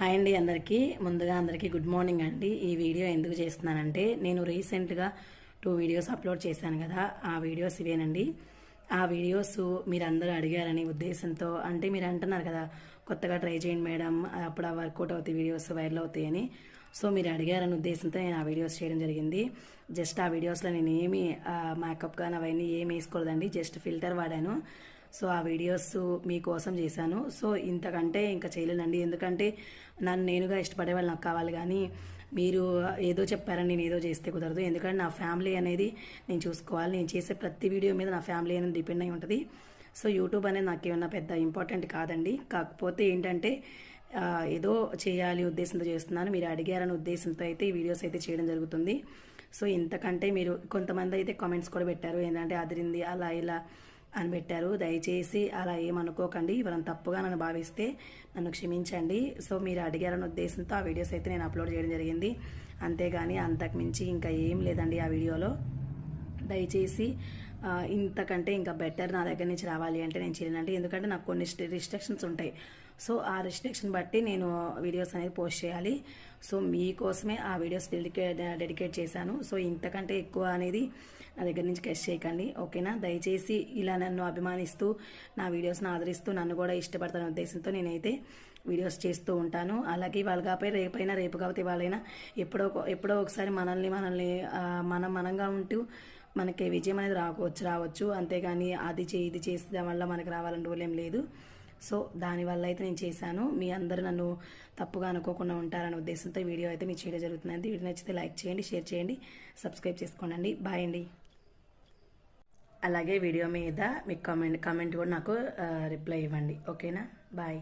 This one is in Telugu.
హాయ్ అండి అందరికీ. ముందుగా అందరికీ గుడ్ మార్నింగ్ అండి. ఈ వీడియో ఎందుకు చేస్తున్నానంటే నేను రీసెంట్గా 2 వీడియోస్ అప్లోడ్ చేశాను కదా, ఆ వీడియోస్ ఇవేనండి. ఆ వీడియోస్ మీరందరూ అడిగారని ఉద్దేశంతో, అంటే మీరు అంటున్నారు కదా కొత్తగా ట్రై చేయండి మేడం, అప్పుడు ఆ వర్కౌట్ అవుతాయి, వీడియోస్ వైరల్ అవుతాయని. సో మీరు అడిగారని ఉద్దేశంతో నేను ఆ వీడియోస్ చేయడం జరిగింది. జస్ట్ ఆ వీడియోస్లో నేను ఏమి మేకప్ కానీ అవన్నీ ఏమి వేసుకోలేదండి, జస్ట్ ఫిల్టర్ వాడాను. సో ఆ వీడియోస్ మీకోసం చేశాను. సో ఇంతకంటే ఇంకా చేయలేనండి, ఎందుకంటే నన్ను నేనుగా ఇష్టపడే వాళ్ళు నాకు కావాలి, కానీ మీరు ఏదో చెప్పారని నేను ఏదో చేస్తే కుదరదు. ఎందుకంటే నా ఫ్యామిలీ అనేది నేను చూసుకోవాలి. నేను చేసే ప్రతి వీడియో మీద నా ఫ్యామిలీ అనేది డిపెండ్ అయి ఉంటుంది. సో యూట్యూబ్ అనేది నాకు ఏమన్నా పెద్ద ఇంపార్టెంట్ కాదండి. కాకపోతే ఏంటంటే ఏదో చేయాలి ఉద్దేశంతో చేస్తున్నాను. మీరు అడిగారని ఉద్దేశంతో అయితే ఈ వీడియోస్ అయితే చేయడం జరుగుతుంది. సో ఇంతకంటే మీరు కొంతమంది అయితే కామెంట్స్ కూడా పెట్టారు, ఏంటంటే అదిరింది అలా ఇలా అని పెట్టారు. దయచేసి అలా ఏమనుకోకండి, ఎవరైనా తప్పుగా నన్ను భావిస్తే నన్ను క్షమించండి. సో మీరు అడిగారన్న ఉద్దేశంతో ఆ వీడియోస్ అయితే నేను అప్లోడ్ చేయడం జరిగింది. అంతేగాని అంతకుమించి ఇంకా ఏం లేదండి ఆ వీడియోలో. దయచేసి ఇంతకంటే ఇంకా బెటర్ నా దగ్గర నుంచి రావాలి అంటే నేను చేయలేనండి, ఎందుకంటే నాకు కొన్ని రిస్ట్రిక్షన్స్ ఉంటాయి. సో ఆ రిస్ట్రిక్షన్ బట్టి నేను వీడియోస్ అనేది పోస్ట్ చేయాలి. సో మీకోసమే ఆ వీడియోస్ డెడికేట్ చేశాను. సో ఇంతకంటే ఎక్కువ అనేది నా దగ్గర నుంచి గెస్ట్ చేయకండి, ఓకేనా. దయచేసి ఇలా నన్ను అభిమానిస్తూ నా వీడియోస్ని ఆదరిస్తూ నన్ను కూడా ఇష్టపడతాన ఉద్దేశంతో నేనైతే వీడియోస్ చేస్తూ ఉంటాను. అలాగే వాళ్ళు కాకపోతే రేపు కాకపోతే వాళ్ళైనా ఎప్పుడో ఒకసారి మనల్ని మనంగా ఉంటూ మనకి విజయం అనేది రావచ్చు. అంతేగాని అది ఇది చేసే వల్ల మనకి రావాలని రూల్ ఏం లేదు. సో దానివల్ల అయితే నేను చేశాను. మీ అందరూ నన్ను తప్పుగా అనుకోకుండా ఉంటారనే ఉద్దేశంతో వీడియో అయితే మీకు చేయడం జరుగుతుంది. వీడియో నచ్చితే లైక్ చేయండి, షేర్ చేయండి, సబ్స్క్రైబ్ చేసుకోండి. బాయ్ అండి. అలాగే వీడియో మీద మీకు కామెంట్ కూడా నాకు రిప్లై ఇవ్వండి, ఓకేనా. బాయ్.